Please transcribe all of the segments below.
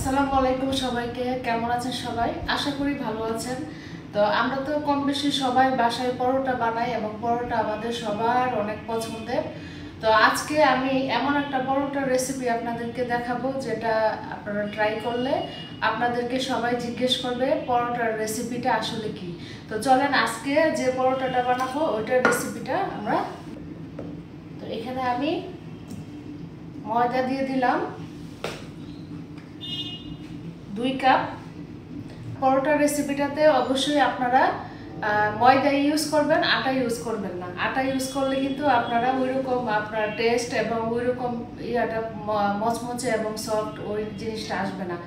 আসসালামু আলাইকুম সবাইকে। কেমন আছেন সবাই? আশা করি ভালো আছেন। তো আমরা তো কম বেশি সবাই বাসায় পরোটা বানাই এবং পরোটা আমাদের সবার অনেক পছন্দের। তো আজকে আমি এমন একটা পরোটার রেসিপি আপনাদেরকে দেখাবো যেটা আপনারা ট্রাই করলে আপনাদেরকে সবাই জিজ্ঞেস করবে পরোটার রেসিপিটা আসলে কি। তো চলেন আজকে যে পরোটাটা বানাবো ওইটার রেসিপিটা আমরা। তো এখানে আমি ময়দা দিয়ে দিলাম 2 কাপ। পরোটার রেসিপিটাতে অবশ্যই আপনারা ময়দা ইউজ করবেন, আটা ইউজ করবেন না। আটা ইউজ করলে কিন্তু আপনারা ওইরকম আপনার টেস্ট এবং ওইরকম ইয়াটা মচমচে এবং সফট ওই জিনিসটা আসবে না।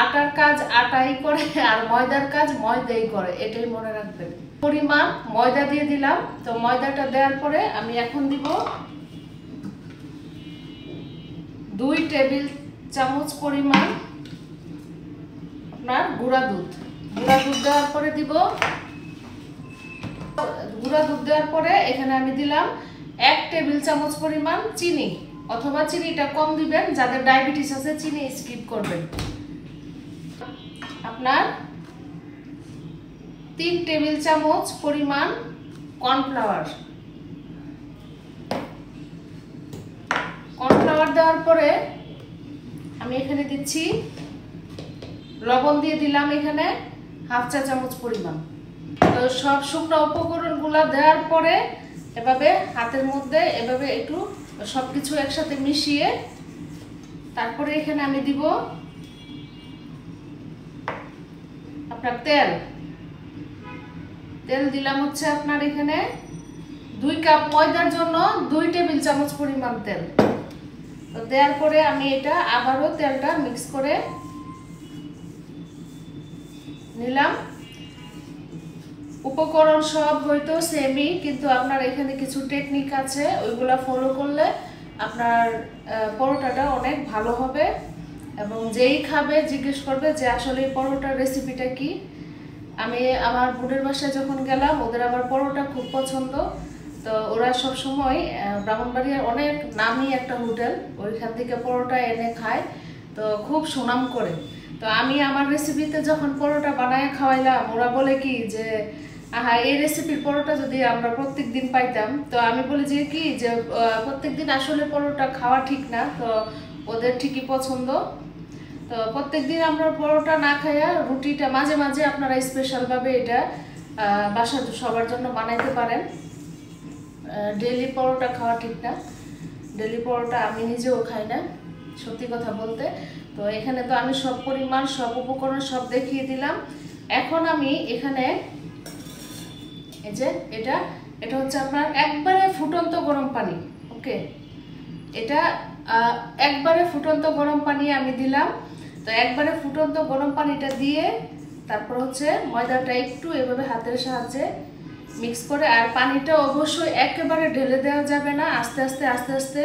আটার কাজ আটাই করে আর ময়দার কাজ ময়দাই করে, এটাই মনে রাখবেন। পরিমাণ ময়দা দিয়ে দিলাম। তো ময়দাটা দেওয়ার পরে আমি এখন দিব 2 টেবিল চামচ পরিমাণ আপনার গুঁড়া দুধ। দেওয়ার পরে দিব গুঁড়া দুধ দেওয়ার পরে এখানে আমি দিলাম 1 টেবিল চামচ পরিমাণ চিনি, অথবা চিনিটা কম দিবেন, যাদের ডায়াবেটিস আছে চিনি স্কিপ করবেন। আপনার 3 টেবিল চামচ পরিমাণ কর্নফ্লাওয়ার দেওয়ার পরে আমি এখানে দিচ্ছি লবণ দিয়ে দিলাম এখানে 1/2 চা চামচ পরিমাণ। তো সব শুকনো উপকরণগুলো দেওয়ার পরে এভাবে হাতের মধ্যে এভাবে একটু সবকিছু একসাথে মিশিয়ে তারপরে এখানে আমি দিব আপনার তেল দিলাম হচ্ছে আপনার এখানে 2 কাপ ময়দার জন্য 2 টেবিল চামচ পরিমাণ তেল। তো দেওয়ার পরে আমি এটা আবারও তেলটা মিক্স করে নিলাম। উপকরণ সব হয়তো সেমই, কিন্তু আপনার এখানে কিছু টেকনিক আছে, ওইগুলা ফলো করলে আপনার পরোটাটা অনেক ভালো হবে এবং যেই খাবে জিজ্ঞেস করবে যে আসলে এই পরোটার রেসিপিটা কি। আমি আমার বোনের বাসায় যখন গেলাম, ওদের আবার পরোটা খুব পছন্দ। তো ওরা সব সময় ব্রাহ্মণবাড়িয়ার অনেক নামি একটা হোটেল, ওইখান থেকে পরোটা এনে খায়, তো খুব সুনাম করে। তো আমি আমার রেসিপিতে যখন পরোটা বানায় খাওয়াইলাম, ওরা বলে কি যে আহা, এই রেসিপির পরোটা যদি আমরা প্রত্যেক দিন পাইতাম। তো আমি বলি যে কি যে প্রত্যেক দিন আসলে পরোটা খাওয়া ঠিক না, তো ওদের ঠিকই পছন্দ। তো প্রত্যেক দিন আমরা পরোটা না খাইয়া রুটিটা মাঝে মাঝে আপনারা স্পেশালভাবে এটা বাসার সবার জন্য বানাইতে পারেন। ডেইলি পরোটা খাওয়া ঠিক না, ডেইলি পরোটা আমি নিজেও খাই না সত্যি কথা বলতে। তো এখানে তো আমি সব পরিমাণ সব উপকরণ সব দেখিয়ে দিলাম। এখন আমি এখানে এই যে এটা হচ্ছে আপনার একবারে ফুটন্ত গরম পানি। ওকে, এটা একবারে ফুটন্ত গরম পানি আমি দিলাম। তো একবারে ফুটন্ত গরম পানিটা দিয়ে তারপর হচ্ছে ময়দাটা একটু এভাবে হাতের সাহায্যে মিক্স করে, আর পানিটা অবশ্যই একেবারে ঢেলে দেওয়া যাবে না, আস্তে আস্তে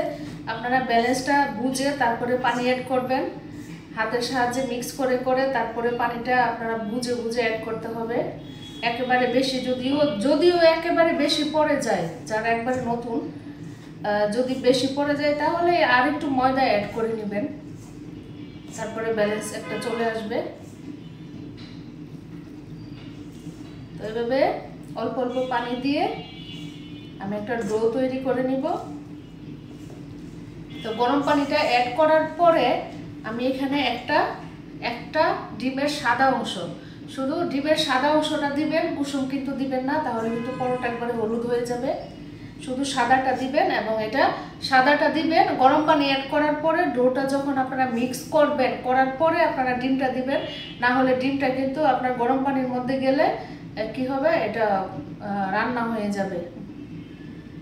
আপনারা ব্যালেন্সটা বুঝে তারপরে পানি অ্যাড করবেন। হাতের সাহায্যে মিক্স করে তারপরে পানিটা আপনারা বুঝে অ্যাড করতে হবে। একেবারে বেশি যদিও একেবারে বেশি পড়ে যায়, যারা একবারে নতুন, যদি বেশি পড়ে যায় তাহলে আর একটু ময়দা অ্যাড করে নেবেন, তারপরে ব্যালেন্স একটা চলে আসবে। তো এইভাবে অল্প অল্প পানি দিয়ে আমি একটা ডো তৈরি করে নিব। তো গরম পানিটা অ্যাড করার পরে আমি এখানে একটা ডিমের সাদা অংশ, শুধু ডিমের সাদা অংশটা দিবেন, কুসুম কিন্তু দিবেন না, তাহলে কিন্তু পরোটা একবারে হলুদ হয়ে যাবে। শুধু সাদাটা দিবেন এবং এটা সাদাটা দিবেন গরম পানি অ্যাড করার পরে। ডোটা যখন আপনারা মিক্স করার পরে আপনারা ডিমটা দিবেন, না হলে ডিমটা কিন্তু আপনার গরম পানির মধ্যে গেলে কি হবে, এটা রান্না হয়ে যাবে।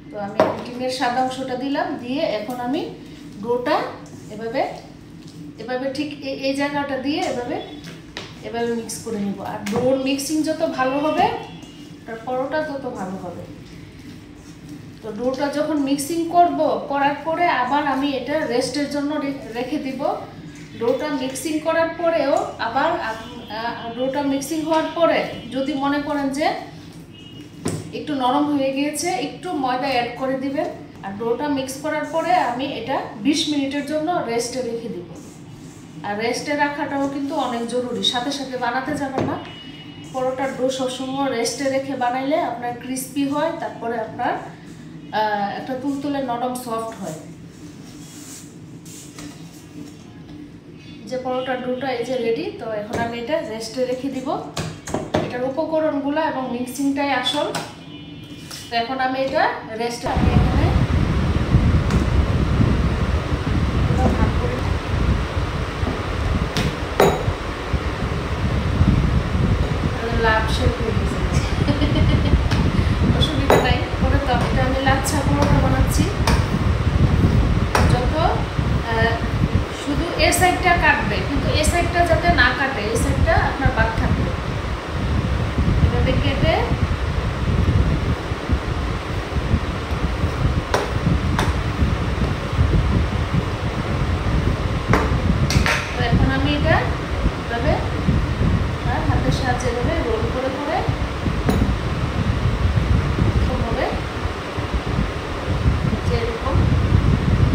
তো আমি ডিমের সাদা অংশটা দিলাম, দিয়ে এখন আমি ডোটা এভাবে ঠিক এই জায়গাটা দিয়ে এভাবে মিক্স করে নিব। আর ডোর মিক্সিং যত ভালো হবে আর পরোটা তত ভালো হবে। তো ডোটা যখন মিক্সিং করার পরে আবার আমি এটা রেস্টের জন্য রেখে দিব। ডোটা মিক্সিং করার পরেও আবার ডোটা মিক্সিং হওয়ার পরে যদি মনে করেন যে একটু নরম হয়ে গিয়েছে, একটু ময়দা অ্যাড করে দিবেন। আর ডোটা মিক্স করার পরে আমি এটা 20 মিনিটের জন্য রেস্টে রেখে দিব। আর রেস্টে রাখাটাও কিন্তু অনেক জরুরি, সাথে সাথে বানাতে যাবেন না। পরোটার ডো সবসময় রেস্টে রেখে বানাইলে আপনার ক্রিস্পি হয়, তারপরে আপনার একটা তুলতুলে নরম সফট হয়। যে পরোটার ডোটা এই যে রেডি। তো এখন আমি এটা রেস্টে রেখে দিব। এটার উপকরণগুলো এবং মিক্সিংটাই আসল। তো এখন আমি এটা রেস্টে, আমি এখানে ভাগ করে লাভ শেপ হয়ে গেছে, অসুবিধা নাই। পরে তো এটা আমি লাচ্ছা পরোটা বানাচ্ছি। যত শুধু এ সাইডটা কাটবে, কিন্তু এ সাইডটা যাতে না কাটে, এই সাইডটা আপনার বাদ থাকবে। এভাবে কেটে এখন আমি এটা এভাবে হাতের সাহায্যে এভাবে রোল করে করে হবে যেরকম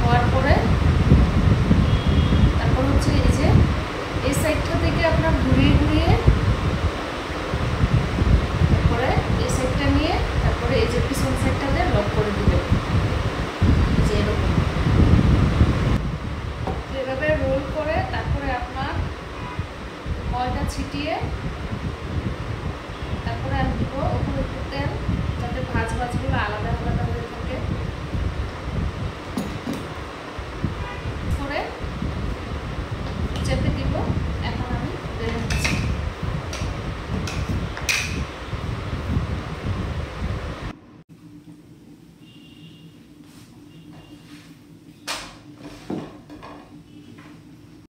হওয়ার পরে তারপর হচ্ছে এই যে এই সাইডটা থেকে আপনার ঘুরিয়ে ঘুরিয়ে তারপরে এই সাইডটা নিয়ে তারপরে এই যে পিছন সাইডটাতে লক করে দিবেন, যে এরকম এভাবে রোল করে তারপরে আপনার ময়দা ছিটিয়ে